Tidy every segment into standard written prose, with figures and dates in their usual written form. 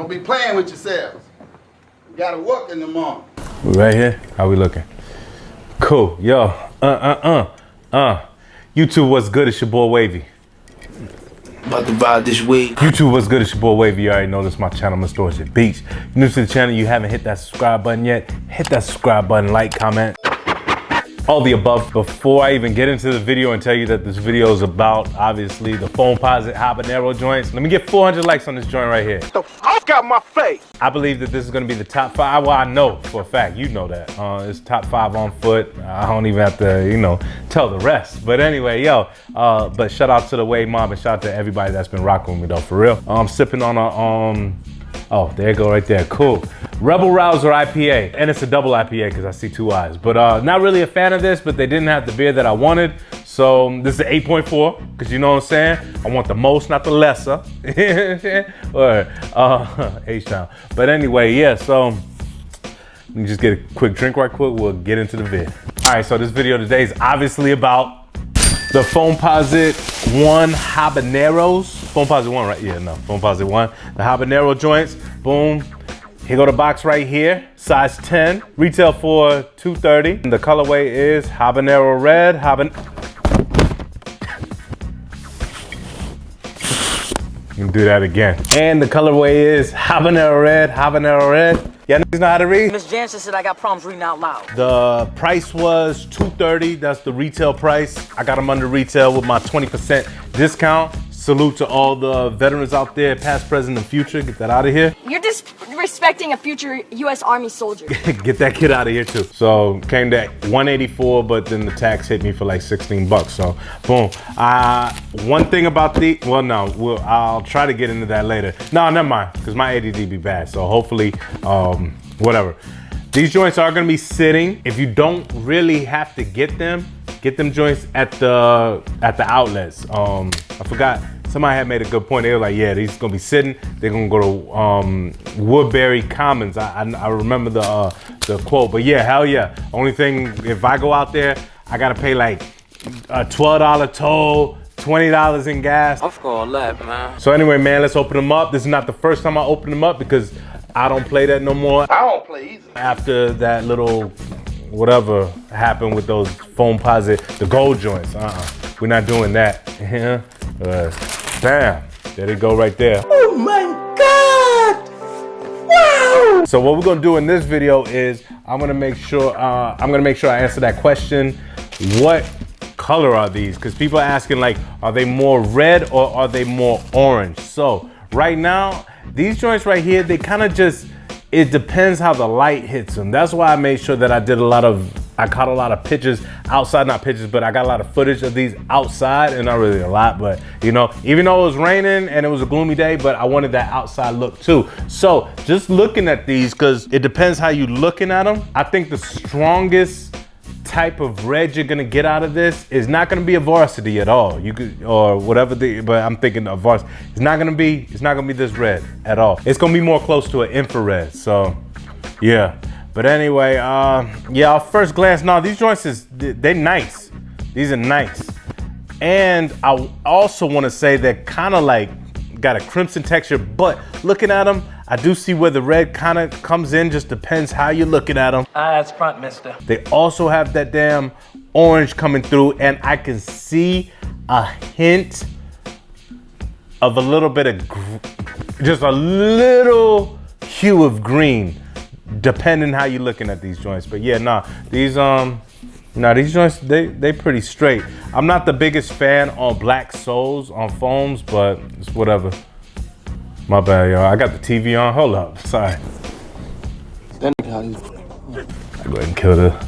Don't be playing with yourselves. You gotta work in the morning. We right here? How we looking? Cool. Yo. YouTube, what's good? It's your boy Wavy. About to ride this wave. YouTube, what's good? It's your boy Wavy. You already know this is my channel, Mr. Orchard Beach. If you're new to the channel, you haven't hit that subscribe button yet, hit that subscribe button, like, comment, all the above. Before I even get into the video and tell you that this video is about, obviously, the Foamposite Habanero joints, let me get 400 likes on this joint right here. The fuck out my face! I believe that this is gonna be the top 5. Well, I know for a fact, you know that. It's top 5 on foot. I don't even have to, you know, tell the rest. But anyway, yo, but shout out to the Wave Mob and shout out to everybody that's been rocking with me though, for real. I'm sipping on a, oh, there you go right there, cool. Rebel Rouser IPA, and it's a double IPA because I see 2 eyes. But not really a fan of this, but they didn't have the beer that I wanted. So this is an 8.4, because you know what I'm saying? I want the most, not the lesser. Or H-Town. But anyway, yeah, so let me just get a quick drink right quick, we'll get into the vid. All right, so this video today is obviously about the Foamposite 1 Habaneros. Foamposite 1, right? Yeah, no, Foamposite 1. The Habanero joints, boom. Here go the box right here, size 10, retail for $2.30. The colorway is Habanero Red, You can do that again. And the colorway is Habanero Red, Y'all niggas know how to read? Miss Jansen said I got problems reading out loud. The price was $2.30, that's the retail price. I got them under retail with my 20% discount. Salute to all the veterans out there, past, present, and future. Get that out of here. You're disrespecting a future U.S. Army soldier. Get that kid out of here too. So came to 184, but then the tax hit me for like 16 bucks. So boom. One thing about the, well, no, I'll try to get into that later. No, never mind, because my ADD be bad. So hopefully, whatever. These joints are gonna be sitting. If you don't really have to get them joints at the outlets. I forgot, somebody had made a good point. They were like, yeah, these gonna be sitting. They're gonna go to Woodbury Commons. I remember the quote, but yeah, hell yeah. Only thing, if I go out there, I gotta pay like a $12 toll, $20 in gas. Fuck all that, man. So anyway, man, let's open them up. This is not the first time I open them up because I don't play that no more. I don't play either. After that little whatever happened with those Foamposite, the gold joints, we're not doing that. Damn, there they go right there. Oh my God! Wow! So what we're gonna do in this video is I'm gonna make sure I answer that question. What color are these? Because people are asking, like, are they more red or are they more orange? So right now, these joints right here, they kind of just, it depends how the light hits them. That's why I made sure that I caught a lot of pictures outside, not pictures, but I got a lot of footage of these outside, and not really a lot, but you know, even though it was raining and it was a gloomy day, but I wanted that outside look too. So just looking at these, because it depends how you looking at them, I think the strongest type of red you're gonna get out of this is not gonna be a varsity at all. You could, or whatever but I'm thinking of varsity. It's not gonna be this red at all. It's gonna be more close to an infrared. So yeah. But anyway, yeah, first glance, no, these joints they're nice. These are nice. And I also wanna say they're kinda like got a crimson texture, but looking at them, I do see where the red kind of comes in, just depends how you're looking at them. Eyes front, mister. They also have that damn orange coming through, and I can see a hint of a little bit of, just a little hue of green, depending how you're looking at these joints. But yeah, nah, these joints, they pretty straight. I'm not the biggest fan on black soles on foams, but it's whatever. My bad, y'all. I got the TV on. Hold up. Sorry. That nigga how you. I go ahead and kill the.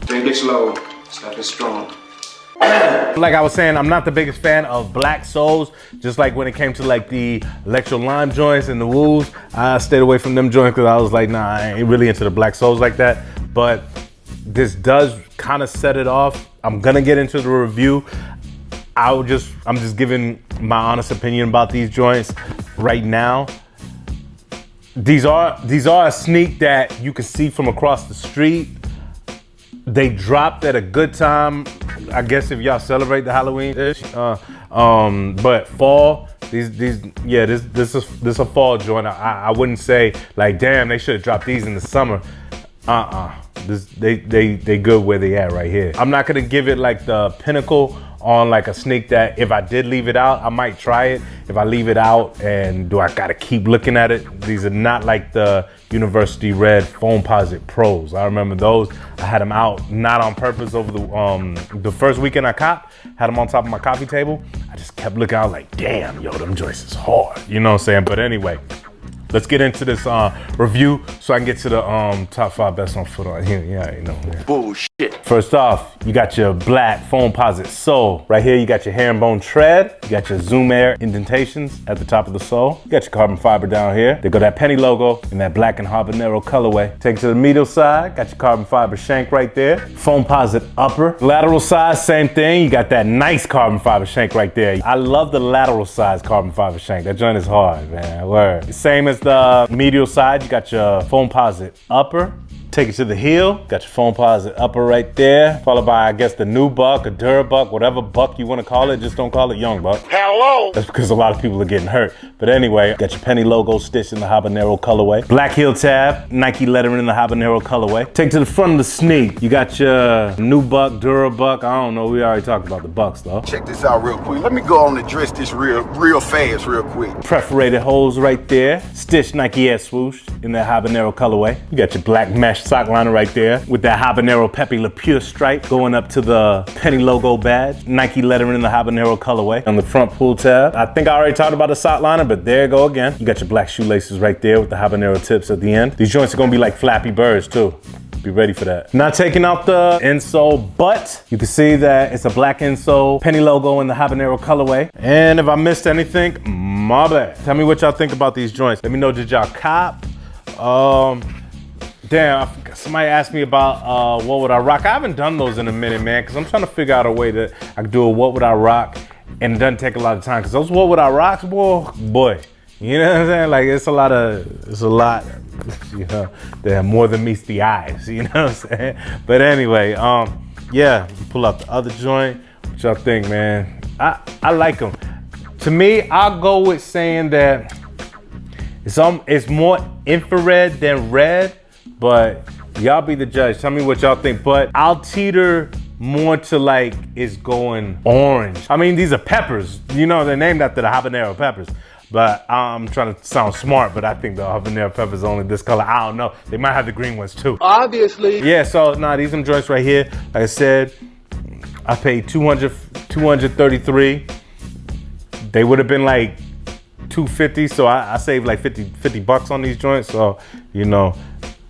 Drink it slow. Stuff is strong. Like I was saying, I'm not the biggest fan of black soles. Just like when it came to like the electro lime joints and the woos, I stayed away from them joints because I was like, nah, I ain't really into the black soles like that. But this does kind of set it off. I'm gonna get into the review. I'm just giving my honest opinion about these joints right now. These are a sneak that you can see from across the street. They dropped at a good time. I guess if y'all celebrate the Halloween-ish, but fall This is a fall joint. I wouldn't say like, damn, they should have dropped these in the summer. They good where they at right here. I'm not gonna give it like the pinnacle on like a sneak that if I did leave it out, I might try it. If I leave it out, and do I gotta keep looking at it? These are not like the University Red Foamposite Pros. I remember those. I had them out, not on purpose, over the first weekend I copped, had them on top of my coffee table. I just kept looking out like, damn, yo, them joints is hard. You know what I'm saying? But anyway, let's get into this review so I can get to the top 5 best on foot on here. Yeah, you know. Yeah. Bullshit. First off, you got your black Foamposite sole. Right here, you got your herringbone tread. You got your Zoom Air indentations at the top of the sole. You got your carbon fiber down here. They got that penny logo in that black and habanero colorway. Take it to the medial side, got your carbon fiber shank right there. Foamposite upper. Lateral side, same thing. You got that nice carbon fiber shank right there. I love the lateral side carbon fiber shank. That joint is hard, man. Word. Same as the medial side, you got your Foamposite upper. Take it to the heel, got your Foamposite upper right there, followed by, I guess, the new buck, a Durabuck, whatever buck you want to call it, just don't call it young buck. Hello. That's because a lot of people are getting hurt. But anyway, got your penny logo stitched in the habanero colorway. Black heel tab, Nike lettering in the habanero colorway. Take it to the front of the sneak, you got your new buck, Durabuck. I don't know, we already talked about the bucks though. Check this out real quick. Let me go on and dress this real fast, real quick. Perforated holes right there, stitched Nike Air swoosh in that habanero colorway. You got your black mesh sock liner right there with that habanero Pepe Le Pure stripe going up to the penny logo badge. Nike lettering in the habanero colorway. On the front pull tab, I think I already talked about the sock liner, but there you go again. You got your black shoelaces right there with the habanero tips at the end. These joints are gonna be like Flappy Birds too. Be ready for that. Not taking out the insole, but you can see that it's a black insole, penny logo in the habanero colorway. And if I missed anything, my bad. Tell me what y'all think about these joints. Let me know, did y'all cop? Damn, somebody asked me about what would I rock. I haven't done those in a minute, man, because I'm trying to figure out a way that I can do a what would I rock, and it doesn't take a lot of time, because those what would I rocks, boy, you know what I'm saying? Like, it's a lot, you know, that more than meets the eyes, you know what I'm saying? But anyway, yeah, pull out the other joint. What y'all think, man? I like them. To me, I'll go with saying that it's more infrared than red, but y'all be the judge. Tell me what y'all think. But I'll teeter more to like it's going orange. I mean, these are peppers. You know, they're named after the habanero peppers. But I'm trying to sound smart, but I think the habanero peppers are only this color. I don't know. They might have the green ones too. Obviously. Yeah, so nah, these are joints right here. Like I said, I paid $233. They would have been like $250, so I saved like 50 bucks on these joints. So, you know,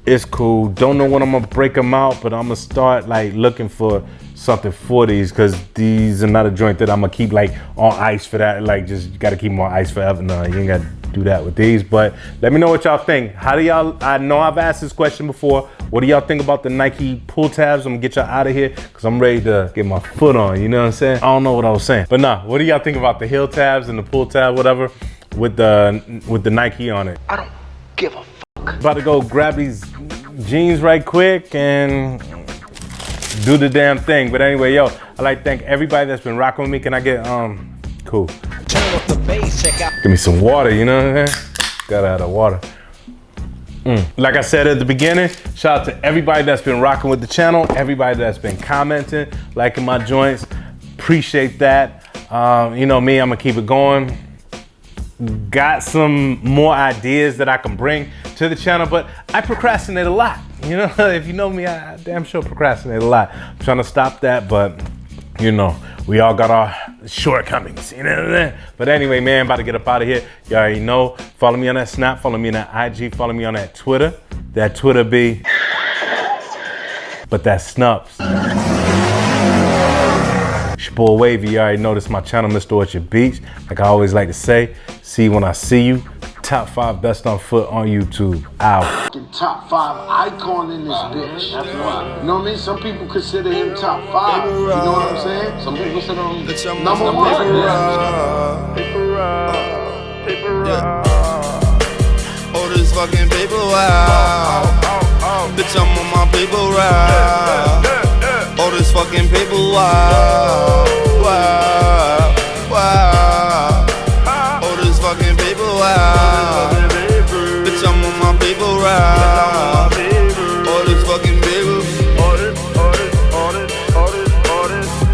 it's cool. Don't know when I'm gonna break them out, but I'm gonna start like looking for something for these, because these are not a joint that I'm gonna keep like on ice for that. Like, just you gotta keep them on ice forever. No, you ain't gotta do that with these. But let me know what y'all think. How do y'all, I know I've asked this question before. What do y'all think about the Nike pull tabs? I'm gonna get y'all out of here because I'm ready to get my foot on, you know what I'm saying? I don't know what I was saying. But nah, what do y'all think about the heel tabs and the pull tab, whatever, with the Nike on it? I don't give a fuck. About to go grab these jeans right quick and do the damn thing. But anyway, yo, I'd like to thank everybody that's been rocking with me. Can I get, cool. Turn up the bass, check out. Give me some water, you know what I'm saying? Gotta have the water. Like I said at the beginning, shout out to everybody that's been rocking with the channel, everybody that's been commenting, liking my joints. Appreciate that. You know me, I'm gonna keep it going. Got some more ideas that I can bring to the channel, but I procrastinate a lot. You know, if you know me, I damn sure procrastinate a lot. I'm trying to stop that, but you know, we all got our shortcomings, you know what I'm saying? But anyway, man, about to get up out of here. You already know, follow me on that Snap, follow me on that IG, follow me on that Twitter. That Twitter be, but that Snups. It's your boy Wavy, you already know this is my channel, Mr. Orchard Beach. Like I always like to say, see you when I see you. Top 5 best on foot on YouTube. Out. Top 5 icon in this bitch. That's why. You know what I mean? Some people consider him top 5. You know what I'm saying? Some people consider him number 1. Oh, this fucking paper route. Bitch, I'm on my paper route. Oh, this fucking paper route. route. Bitch, I'm on my paper route. All this fucking paper.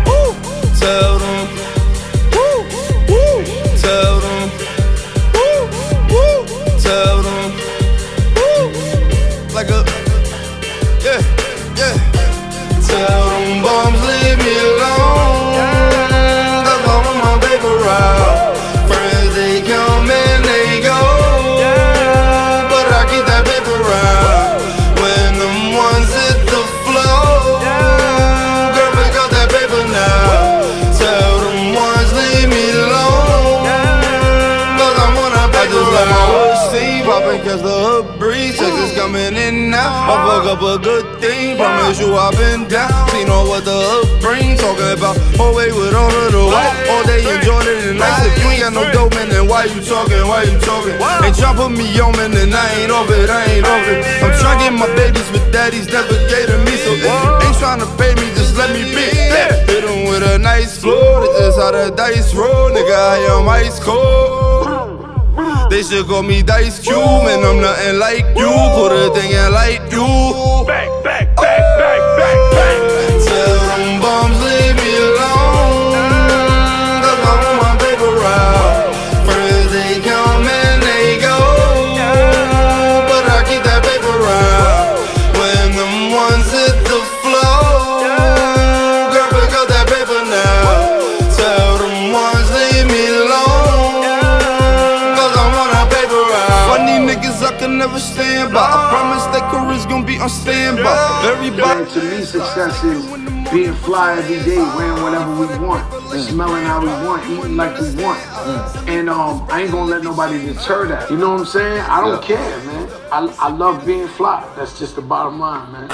Woo. Tell them. Woo. Woo. Tell them. Woo. Woo. Tell them. Woo. Like a, yeah, yeah. Tell them bums leave me alone. Cause I'm on my paper route. Friends they come and they go, but I keep that paper route. When them ones hit the floor, girl, pick up that paper now. Tell them ones leave me alone. Cause I'm on a paper route. Let my hood steam poppin' cause the hood breeze. Texas coming in now. I fuck up a good thing. Promise you I've been down. Seen all what the hood brings. Talking about whole way with all of the white. All day enjoying it and nice. If you ain't got no dope, man, then why you talking? Why you talking? Ain't tryna put me on, man, and I ain't off it. I ain't off it. I'm tryna get my babies with daddies never gave to me. So if you ain't tryna pay me, just let me be. Hit them with a nice floor. That's just how the dice roll. Nigga, I am ice cold. They should call me Dice Cube, and I'm nothing like you. Put a thing in like you. Back. Tell them bums leave me alone. Cause I'm on my paper route. Friends they come and they go, but I keep that paper route. When them ones hit the floor, girl, pick up that paper now. Tell them ones leave me alone. Cause I'm on a paper route. Funny niggas I can never stand by. I promise that career's gonna be on standby. Everybody. Man, to me, success is being fly every day, wearing whatever we want, smelling how we want, eating like we want. And I ain't gonna let nobody deter that. You know what I'm saying? I don't care, man. I love being fly. That's just the bottom line, man.